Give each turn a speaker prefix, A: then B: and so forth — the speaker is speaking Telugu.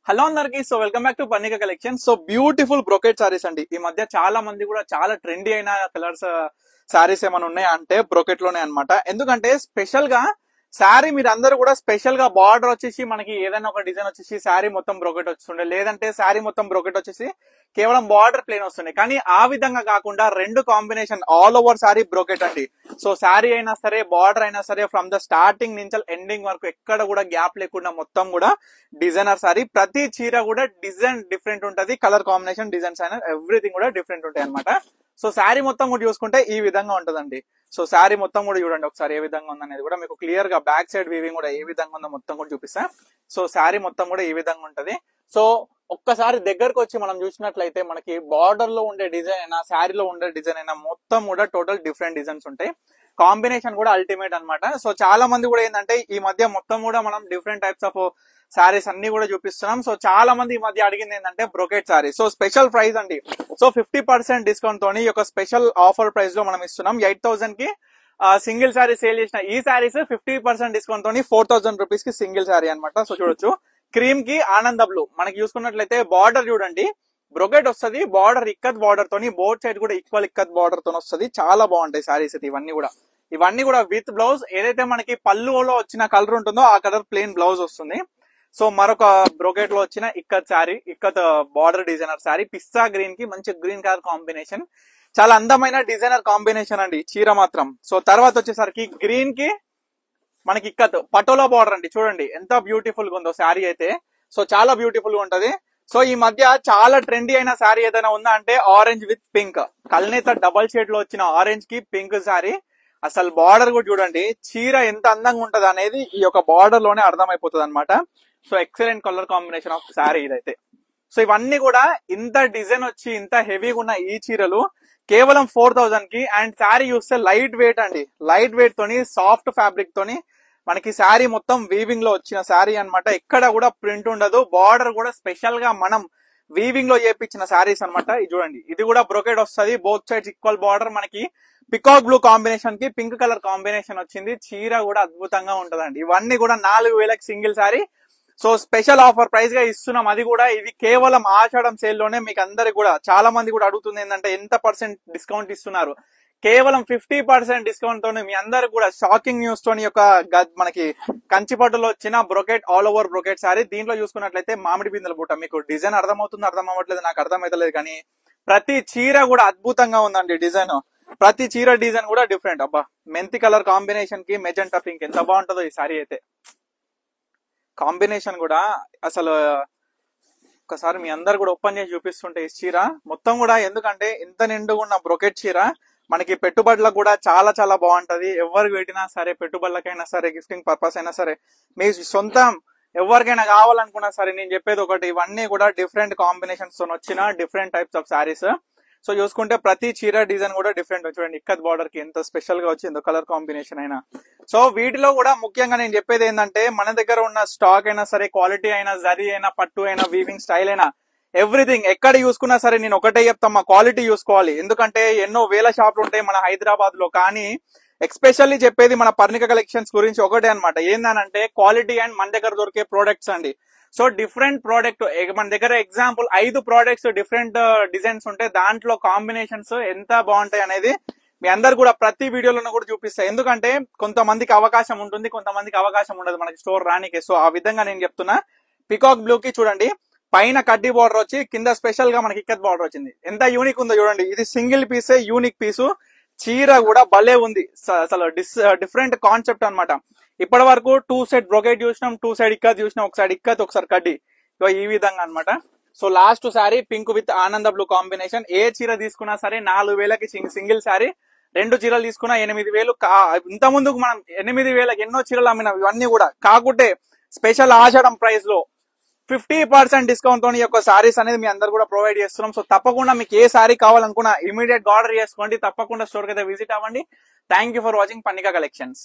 A: హలో అందరికి. So welcome back to Parnika collection. So beautiful brocade saris అండి. ఈ మధ్య చాలా మంది కూడా చాలా ట్రెండీ అయిన కలర్స్ సారీస్ ఏమైనా ఉన్నాయి అంటే బ్రోకెట్ లోనే అనమాట. ఎందుకంటే స్పెషల్ గా శారీ మీరు అందరూ కూడా స్పెషల్ గా బార్డర్ వచ్చేసి మనకి ఏదైనా ఒక డిజైన్ వచ్చేసి శారీ మొత్తం బ్రోకెట్ వస్తుండే, లేదంటే శారీ మొత్తం బ్రోకెట్ వచ్చేసి కేవలం బార్డర్ ప్లేన్ వస్తుంది. కానీ ఆ విధంగా కాకుండా రెండు combination all over sari brocade అండి. సో శారీ అయినా సరే బార్డర్ అయినా సరే ఫ్రమ్ ద స్టార్టింగ్ నుంచి ఎండింగ్ వరకు ఎక్కడ కూడా గ్యాప్ లేకుండా మొత్తం కూడా డిజైనర్ శారీ. ప్రతి చీర కూడా డిజైన్ డిఫరెంట్ ఉంటది, కలర్ కాంబినేషన్ డిజైన్స్ అయినా ఎవ్రీథింగ్ కూడా డిఫరెంట్ ఉంటాయి అనమాట. సో శారీ మొత్తం కూడా చూసుకుంటే ఈ విధంగా ఉంటదండి. సో శారీ మొత్తం కూడా చూడండి ఒకసారి ఏ విధంగా ఉందనేది కూడా మీకు క్లియర్ గా బ్యాక్ సైడ్ వీవింగ్ కూడా ఏ విధంగా ఉందో మొత్తం కూడా చూపిస్తా. సో శారీ మొత్తం కూడా ఈ విధంగా ఉంటది. సో ఒక్కసారి దగ్గరకు వచ్చి మనం చూసినట్లయితే మనకి బార్డర్ లో ఉండే డిజైన్ అయినా శారీలో ఉండే డిజైన్ అయినా మొత్తం కూడా టోటల్ డిఫరెంట్ డిజైన్స్ ఉంటాయి. కాంబినేషన్ కూడా అల్టిమేట్ అనమాట. సో చాలా మంది కూడా ఏంటంటే ఈ మధ్య మొత్తం కూడా మనం డిఫరెంట్ టైప్స్ ఆఫ్ శారీస్ అన్ని కూడా చూపిస్తున్నాం. సో చాలా మంది ఈ మధ్య అడిగింది ఏంటంటే brocade sari. So special price అండి. సో 50% డిస్కౌంట్ తోని ఒక స్పెషల్ ఆఫర్ ప్రైస్ లో మనం ఇస్తున్నాం. 8,000 కి సింగిల్ శారీ సేల్ చేసిన ఈ శారీస్ 50% డిస్కౌంట్ తోని 4,000 రూపీస్ కి సింగిల్ శారీ అనమాట. సో చూడొచ్చు క్రీమ్ కి ఆనంద బ్లూ మనకి చూసుకున్నట్లయితే బార్డర్ చూడండి బ్రోకెట్ వస్తుంది, బార్డర్ ఇక్కత్ బార్డర్ తోని బోత్ సైడ్ కూడా ఈక్వల్ ఇక్కత్ బార్డర్ తోని వస్తుంది. చాలా బాగుంటాయి శారీస్ అయితే ఇవన్నీ కూడా విత్ బ్లౌజ్. ఏదైతే మనకి పళ్ళులో వచ్చిన కలర్ ఉంటుందో ఆ కలర్ ప్లెయిన్ బ్లౌజ్ వస్తుంది. సో మరొక బ్రోకెట్ లో వచ్చిన ఇక్కత్ శారీ, ఇక్కత్ బార్డర్ డిజైనర్ శారీ పిస్తా గ్రీన్ కి మంచి గ్రీన్ కలర్ కాంబినేషన్, చాలా అందమైన డిజైనర్ కాంబినేషన్ అండి చీర మాత్రం. సో తర్వాత వచ్చేసరికి గ్రీన్ కి మనకి ఇక్కత్ పటోలా బార్డర్ అండి. చూడండి ఎంత బ్యూటిఫుల్ గా ఉందో శారీ అయితే. సో చాలా బ్యూటిఫుల్ గా ఉంటది. సో ఈ మధ్య చాలా ట్రెండీ అయిన శారీ ఏదైనా ఉందా అంటే ఆరెంజ్ విత్ పింక్, కల్నేత డబల్ షేడ్ లో వచ్చిన ఆరెంజ్ కి పింక్ శారీ. అసలు బార్డర్ కూడా చూడండి చీర ఎంత అందంగా ఉంటది అనేది ఈ యొక్క బార్డర్ లోనే అర్థమైపోతుంది అనమాట. So excellent colour combination of sari ఇదైతే. సో ఇవన్నీ కూడా ఇంత డిజైన్ వచ్చి ఇంత హెవీగా ఉన్న ఈ చీరలు కేవలం 4,000 కి. అండ్ శారీ చూస్తే లైట్ వెయిట్ అండి, లైట్ వెయిట్ తోని సాఫ్ట్ ఫ్యాబ్రిక్ తోని మనకి శారీ మొత్తం వీవింగ్ లో వచ్చిన శారీ అనమాట. ఎక్కడ కూడా ప్రింట్ ఉండదు, బార్డర్ కూడా స్పెషల్ గా మనం వీవింగ్ లో చేపించిన శారీస్ అనమాట. ఇది చూడండి ఇది కూడా బ్రోకెట్ వస్తుంది, బోత్ సైడ్స్ ఈక్వల్ బార్డర్. మనకి పికాక్ బ్లూ కాంబినేషన్ కి పింక్ కలర్ కాంబినేషన్ వచ్చింది. చీర కూడా అద్భుతంగా ఉంటదండి. ఇవన్నీ కూడా 4,000కి single sari. So special offer price గా ఇస్తున్నాం. అది కూడా ఇది కేవలం ఆషాఢం సేల్ లోనే. మీకు అందరికి కూడా చాలా మంది కూడా అడుగుతుంది ఏంటంటే ఎంత పర్సెంట్ డిస్కౌంట్ ఇస్తున్నారు. కేవలం 50% డిస్కౌంట్ తోని మీ అందరికి కూడా షాకింగ్ న్యూస్ తోని యొక్క మనకి కంచిపట్టులో వచ్చిన brocade all over brocade sari. దీంట్లో చూసుకున్నట్లయితే మామిడి బిందెల బుట్ట. మీకు డిజైన్ అర్థమవుతుంది అర్థం అవ్వట్లేదు నాకు అర్థమైతలేదు, కానీ ప్రతి చీర కూడా అద్భుతంగా ఉందండి డిజైన్. ప్రతి చీర డిజైన్ కూడా డిఫరెంట్. అబ్బా మెంతి కలర్ కాంబినేషన్ కి మెజెంటా పింక్ ఎంత బాగుంటుందో ఈ శారీ అయితే. కాంబినేషన్ కూడా అసలు ఒకసారి మీ అందరు కూడా ఓపెన్ చేసి చూపిస్తుంటే ఈ చీర మొత్తం కూడా, ఎందుకంటే ఇంత నిండుగా ఉన్న బ్రోకెట్ చీర మనకి పెట్టుబడులకు కూడా చాలా చాలా బాగుంటది. ఎవరికి పెట్టినా సరే, పెట్టుబడులకైనా సరే, గిఫ్టింగ్ పర్పస్ అయినా సరే, మీ సొంతం ఎవరికైనా కావాలనుకున్నా సరే, నేను చెప్పేది ఒకటి, ఇవన్నీ కూడా డిఫరెంట్ కాంబినేషన్స్ తో వచ్చిన different types of saris. So చూసుకుంటే ప్రతి చీర డిజైన్ కూడా డిఫరెంట్. చూడండి ఇక్కత్ బార్డర్ కి ఎంత స్పెషల్ గా వచ్చిందో కలర్ కాంబినేషన్ అయినా. సో వీటిలో కూడా ముఖ్యంగా నేను చెప్పేది ఏంటంటే మన దగ్గర ఉన్న స్టాక్ అయినా సరే, క్వాలిటీ అయినా, జరీ అయినా, పట్టు అయినా, వీవింగ్ స్టైల్ అయినా, ఎవ్రీథింగ్ ఎక్కడ చూసుకున్నా సరే నేను ఒకటే చెప్తాం, క్వాలిటీ చూసుకోవాలి. ఎందుకంటే ఎన్నో వేల షాపులు ఉంటాయి మన హైదరాబాద్ లో, కానీ ఎక్స్పెషల్లీ చెప్పేది మన పర్ణిక కలెక్షన్స్ గురించి ఒకటే అనమాట. ఏందనంటే క్వాలిటీ అండ్ మన దగ్గర దొరికే ప్రోడక్ట్స్ అండి. సో డిఫరెంట్ ప్రోడక్ట్ మన దగ్గర ఎగ్జాంపుల్ 5 ప్రోడక్ట్స్ డిఫరెంట్ డిజైన్స్ ఉంటాయి, దాంట్లో కాంబినేషన్స్ ఎంత బాగుంటాయి అనేది మీ అందరు కూడా ప్రతి వీడియోలో కూడా చూపిస్తాయి. ఎందుకంటే కొంతమందికి అవకాశం ఉంటుంది, కొంతమందికి అవకాశం ఉండదు మనకి స్టోర్ రానికి. సో ఆ విధంగా నేను చెప్తున్నా. పికాక్ బ్లూ కి చూడండి పైన కడ్డీ బార్డర్ వచ్చి కింద స్పెషల్ గా మనకి ఇక్కత్ బార్డర్ వచ్చింది. ఎంత యూనిక్ ఉందో చూడండి. ఇది సింగిల్ పీసే యూనిక్ పీసు. చీర కూడా భలే ఉంది. అసలు డిఫరెంట్ కాన్సెప్ట్ అనమాట. ఇప్పటి వరకు 2 సైడ్ బ్రోకెట్ చూసినాం, 2 సైడ్ ఇక్కత్ చూసినాం, ఒకసారి ఇక్కత్ ఒకసారి కడ్డీ, ఈ విధంగా అనమాట. So last sari pink with ఆనంద బ్లూ కాంబినేషన్. ఏ చీర తీసుకున్నా సరే 4,000కి సింగిల్ శారీ. 2 చీరలు తీసుకున్నా 8,000. ఇంత ముందుకు మనం 8,000కి ఎన్నో చీరలు అమ్మినాం. ఇవన్నీ కూడా కాకుంటే స్పెషల్ ఆషాఢం ప్రైస్ లో 50% డిస్కౌంట్ తోని యొక్క సారీస్ అనేది మీ అందరు కూడా ప్రొవైడ్ చేస్తున్నాం. సో తప్పకుండా మీకు ఏ సారీ కావాలనుకున్నా ఇమీడియట్ గా ఆర్డర్ చేసుకోండి. తప్పకుండా స్టోర్ కి అయితే విజిట్ అవ్వండి. Thank you for watching Parnika collections.